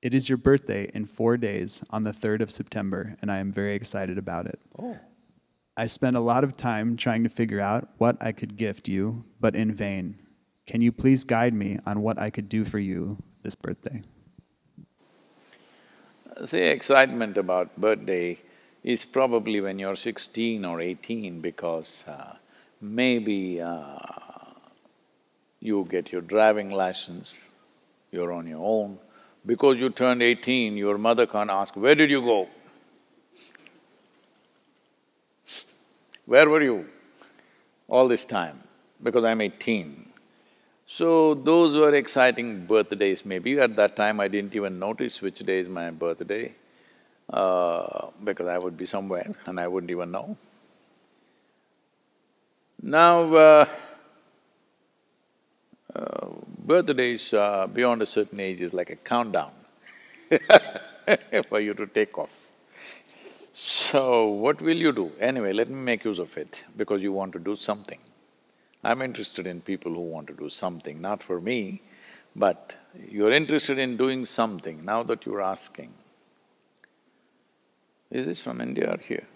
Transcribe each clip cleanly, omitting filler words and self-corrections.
It is your birthday in 4 days on the 3rd of September, and I am very excited about it. Oh. I spent a lot of time trying to figure out what I could gift you, but in vain. Can you please guide me on what I could do for you this birthday? See, excitement about birthday is probably when you're 16 or 18 because maybe you get your driving license, you're on your own. Because you turned 18, your mother can't ask, where did you go? Where were you all this time? Because I'm 18. So those were exciting birthdays maybe. At that time I didn't even notice which day is my birthday because I would be somewhere and I wouldn't even know. Now, birthdays beyond a certain age is like a countdown for you to take off. So, what will you do? Anyway, let me make use of it, because you want to do something. I'm interested in people who want to do something, not for me, but you're interested in doing something, now that you're asking. Is this from India or here?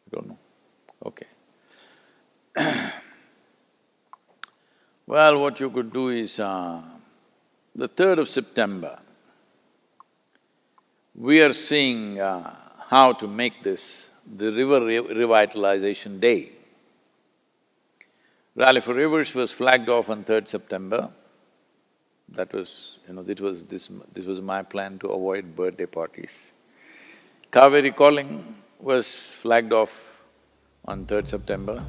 I don't know. Okay. Well, what you could do is, the 3rd of September, we are seeing how to make this the River Revitalization Day. Rally for Rivers was flagged off on 3rd September. That was, this was my plan to avoid birthday parties. Kaveri Calling was flagged off on 3rd September.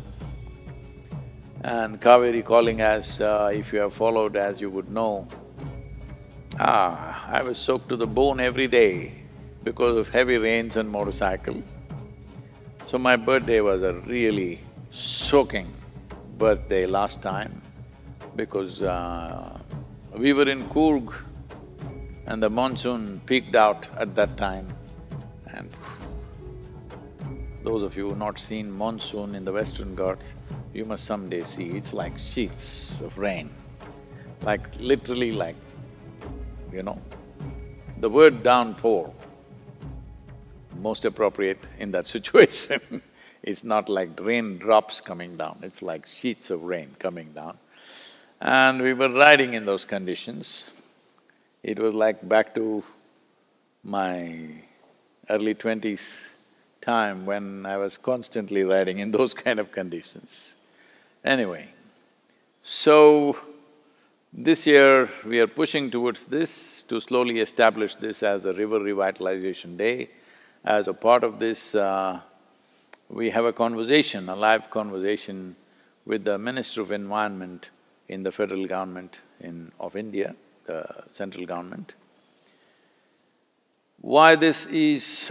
And Kaveri Calling, as if you have followed, as you would know, I was soaked to the bone every day because of heavy rains and motorcycle. So my birthday was a really soaking birthday last time because we were in Coorg and the monsoon peaked out at that time, and those of you who have not seen monsoon in the Western Ghats, you must someday see, it's like sheets of rain, like literally like, the word downpour, most appropriate in that situation. It's not like raindrops coming down, it's like sheets of rain coming down. And we were riding in those conditions. It was like back to my early 20s time when I was constantly riding in those kind of conditions. Anyway, so this year we are pushing towards this to slowly establish this as a River Revitalization Day. As a part of this, we have a conversation, a live conversation with the Minister of Environment in the federal government of India, the central government. Why this is…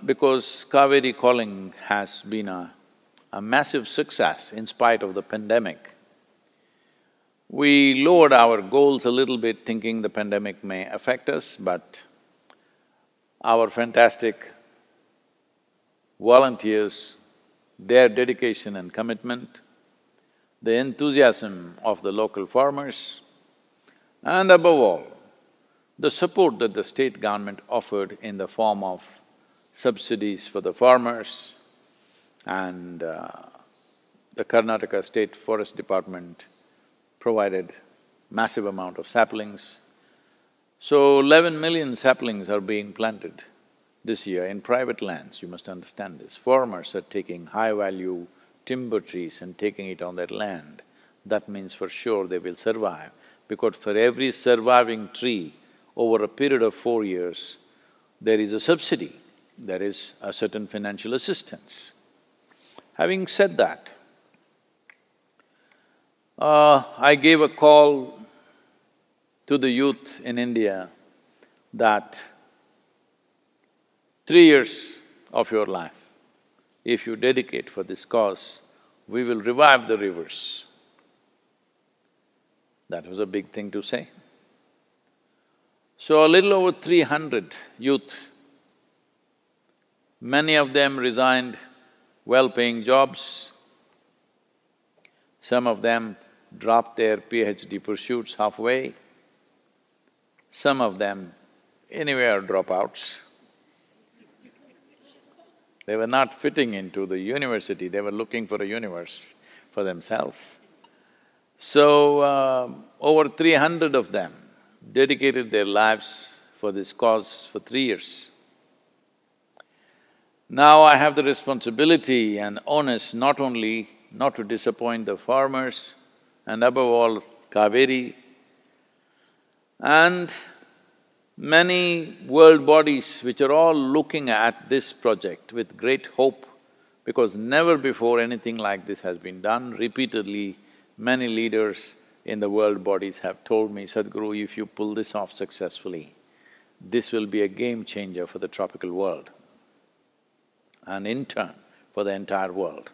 because Kaveri Calling has been a massive success in spite of the pandemic. We lowered our goals a little bit thinking the pandemic may affect us, but our fantastic volunteers, their dedication and commitment, the enthusiasm of the local farmers, and above all, the support that the state government offered in the form of subsidies for the farmers, and the Karnataka State Forest Department provided massive amount of saplings. So 11 million saplings are being planted this year in private lands, you must understand this. Farmers are taking high-value timber trees and taking it on their land. That means for sure they will survive, because for every surviving tree over a period of 4 years, there is a subsidy, there is a certain financial assistance. Having said that, I gave a call to the youth in India that 3 years of your life, if you dedicate for this cause, we will revive the rivers. That was a big thing to say. So a little over 300 youth Many of them resigned well-paying jobs. Some of them dropped their PhD pursuits halfway. Some of them anyway are dropouts. They were not fitting into the university, they were looking for a universe for themselves. So, over 300 of them dedicated their lives for this cause for 3 years. Now I have the responsibility and onus not only not to disappoint the farmers and above all Kaveri and many world bodies which are all looking at this project with great hope, because never before anything like this has been done. Repeatedly, many leaders in the world bodies have told me, Sadhguru, if you pull this off successfully, this will be a game changer for the tropical world and in turn for the entire world.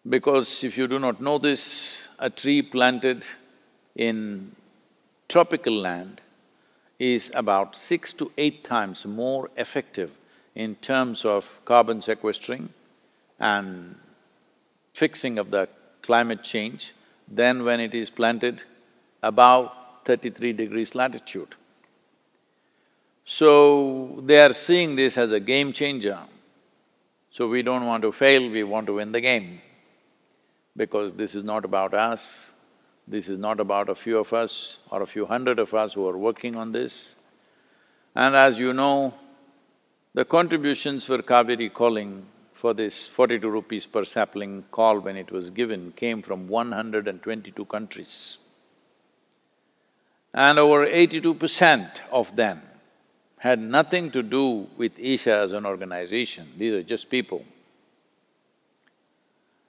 Because if you do not know this, a tree planted in tropical land is about 6 to 8 times more effective in terms of carbon sequestering and fixing of the climate change than when it is planted above 33 degrees latitude. So, they are seeing this as a game changer. So we don't want to fail, we want to win the game. Because this is not about us, this is not about a few of us or a few hundred of us who are working on this. And as you know, the contributions for Kaveri calling for this 42 rupees per sapling call when it was given came from 122 countries. And over 82% of them had nothing to do with Isha as an organization, these are just people.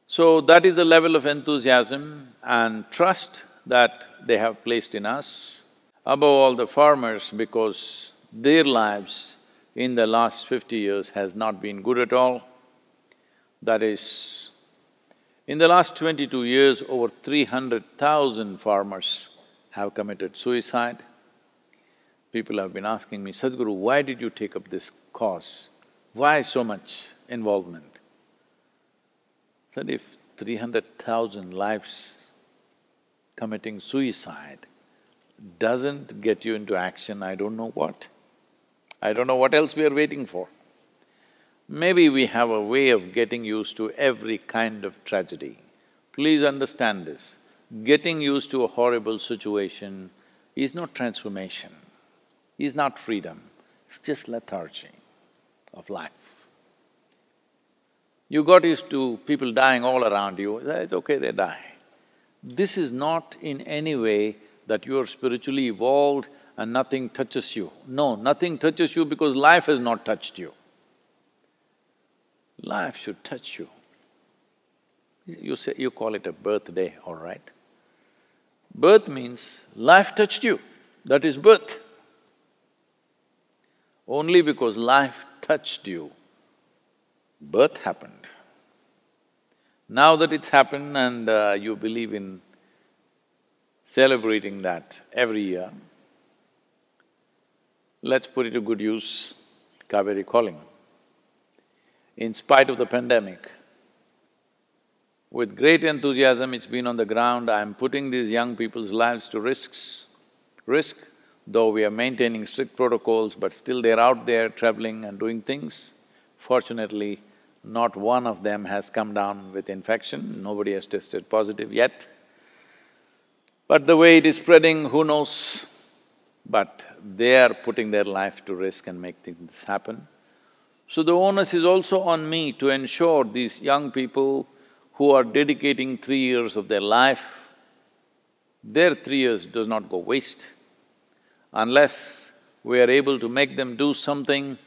So that is the level of enthusiasm and trust that they have placed in us. Above all, the farmers, because their lives in the last 50 years has not been good at all. That is, in the last 22 years, over 300,000 farmers have committed suicide. People have been asking me, Sadhguru, why did you take up this cause? Why so much involvement? I said, if 300,000 lives committing suicide doesn't get you into action, I don't know what. I don't know what else we are waiting for. Maybe we have a way of getting used to every kind of tragedy. Please understand this. Getting used to a horrible situation is not transformation, is not freedom, it's just lethargy of life. You got used to people dying all around you, it's okay, they die. This is not in any way that you are spiritually evolved and nothing touches you. No, nothing touches you because life has not touched you. Life should touch you. You call it a birthday, all right. Birth means life touched you, that is birth. Only because life touched you, birth happened. Now that it's happened and you believe in celebrating that every year, let's put it to good use, Kaveri calling. In spite of the pandemic, with great enthusiasm it's been on the ground, I'm putting these young people's lives to risk, though we are maintaining strict protocols, but still they're out there traveling and doing things. Fortunately, not one of them has come down with infection, nobody has tested positive yet. But the way it is spreading, who knows? But they are putting their life to risk and make things happen. So the onus is also on me to ensure these young people who are dedicating 3 years of their life, their 3 years does not go waste. Unless we are able to make them do something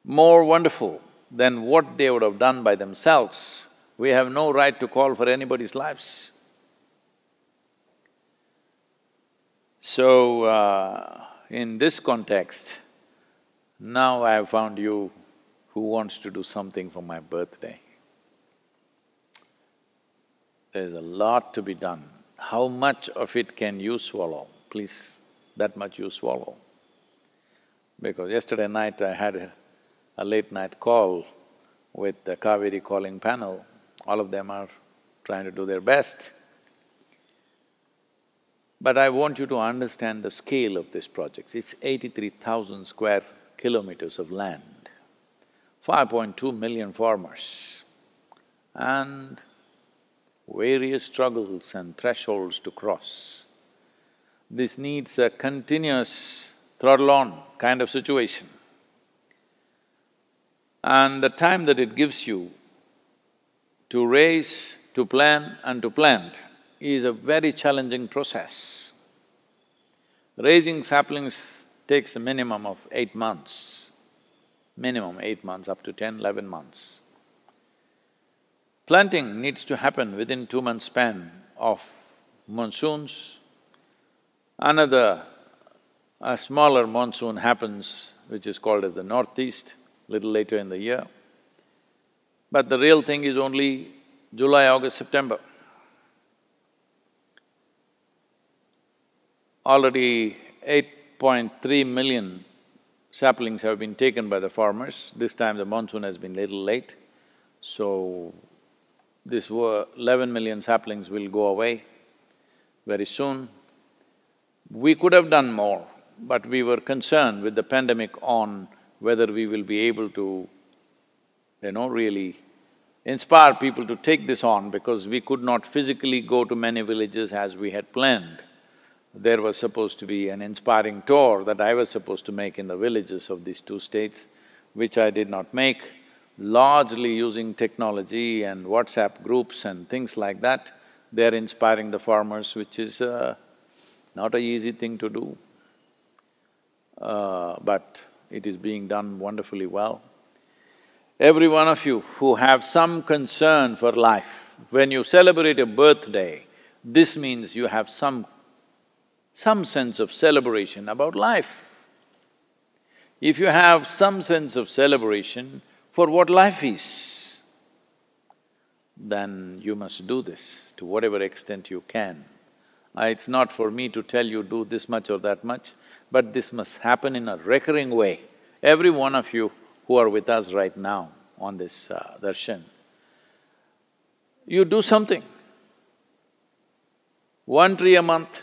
more wonderful than what they would have done by themselves, we have no right to call for anybody's lives. So, in this context, now I have found you who wants to do something for my birthday. There's a lot to be done. How much of it can you swallow? Please, that much you swallow. Because yesterday night I had a late-night call with the Kaveri calling panel. All of them are trying to do their best. But I want you to understand the scale of this project. It's 83,000 square kilometers of land, 5.2 million farmers, and various struggles and thresholds to cross. This needs a continuous throttle-on kind of situation. And the time that it gives you to raise, to plan and to plant is a very challenging process. Raising saplings takes a minimum of 8 months, up to 10, 11 months. Planting needs to happen within 2 months span of monsoons. A smaller monsoon happens, which is called as the northeast, little later in the year. But the real thing is only July, August, September. Already 8.3 million saplings have been taken by the farmers. This time the monsoon has been little late, so this 11 million saplings will go away very soon. We could have done more, but we were concerned with the pandemic on whether we will be able to, really inspire people to take this on, because we could not physically go to many villages as we had planned. There was supposed to be an inspiring tour that I was supposed to make in the villages of these 2 states, which I did not make, largely using technology and WhatsApp groups and things like that. They're inspiring the farmers, which is not an easy thing to do, but it is being done wonderfully well. Every one of you who have some concern for life, when you celebrate a birthday, this means you have some sense of celebration about life. If you have some sense of celebration for what life is, then you must do this to whatever extent you can. It's not for me to tell you do this much or that much, but this must happen in a recurring way. Every one of you who are with us right now on this darshan, you do something. 1 tree a month,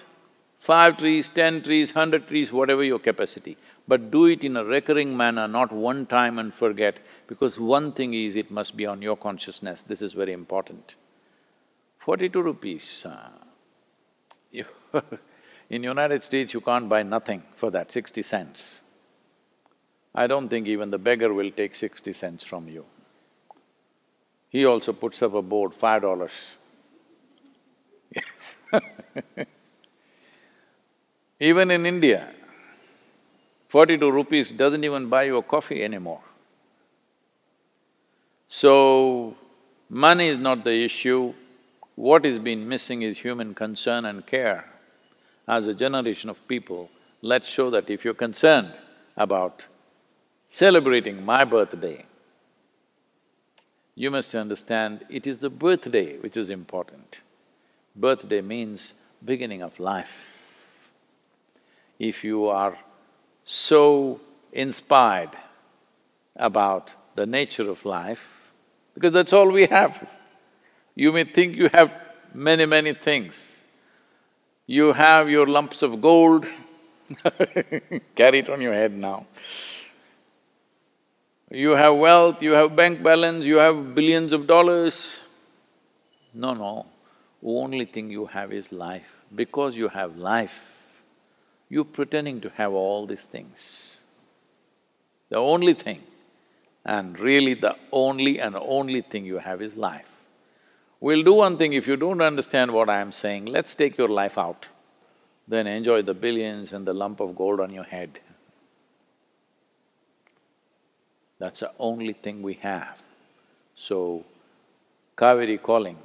5 trees, 10 trees, 100 trees, whatever your capacity. But do it in a recurring manner, not one time and forget, because one thing is, it must be on your consciousness, this is very important. 42 rupees, in United States you can't buy nothing for that, 60 cents. I don't think even the beggar will take 60 cents from you. He also puts up a board, $5. Yes Even in India, 42 rupees doesn't even buy you a coffee anymore. So, money is not the issue. What is been missing is human concern and care. As a generation of people, let's show that if you're concerned about celebrating my birthday, you must understand it is the birthday which is important. Birthday means beginning of life. If you are so inspired about the nature of life, because that's all we have. You may think you have many things. You have your lumps of gold, carry it on your head now. You have wealth, you have bank balance, you have billions of dollars. No, only thing you have is life. Because you have life, you're pretending to have all these things. The only thing, and really the only thing you have is life. We'll do one thing, if you don't understand what I am saying, let's take your life out, then enjoy the billions and the lump of gold on your head. That's the only thing we have. So, Kaveri calling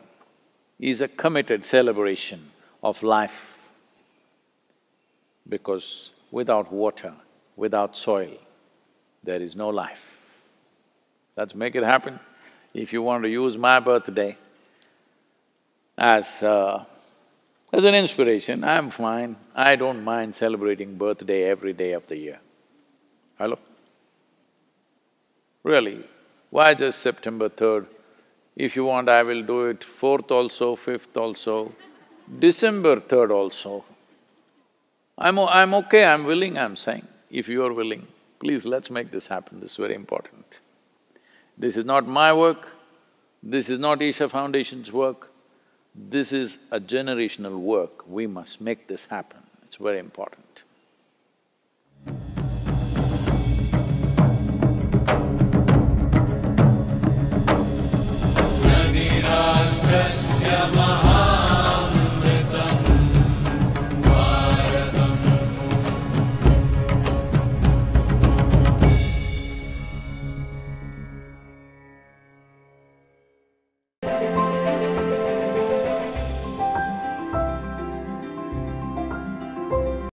is a committed celebration of life, because without water, without soil, there is no life. Let's make it happen. If you want to use my birthday as an inspiration, I'm fine. I don't mind celebrating birthday every day of the year. Hello? Really, why just September 3rd? If you want, I will do it 4th also, 5th also, December 3rd also. I'm okay, I'm willing, I'm saying. If you are willing, please let's make this happen, this is very important. This is not my work, this is not Isha Foundation's work, this is a generational work. We must make this happen, it's very important.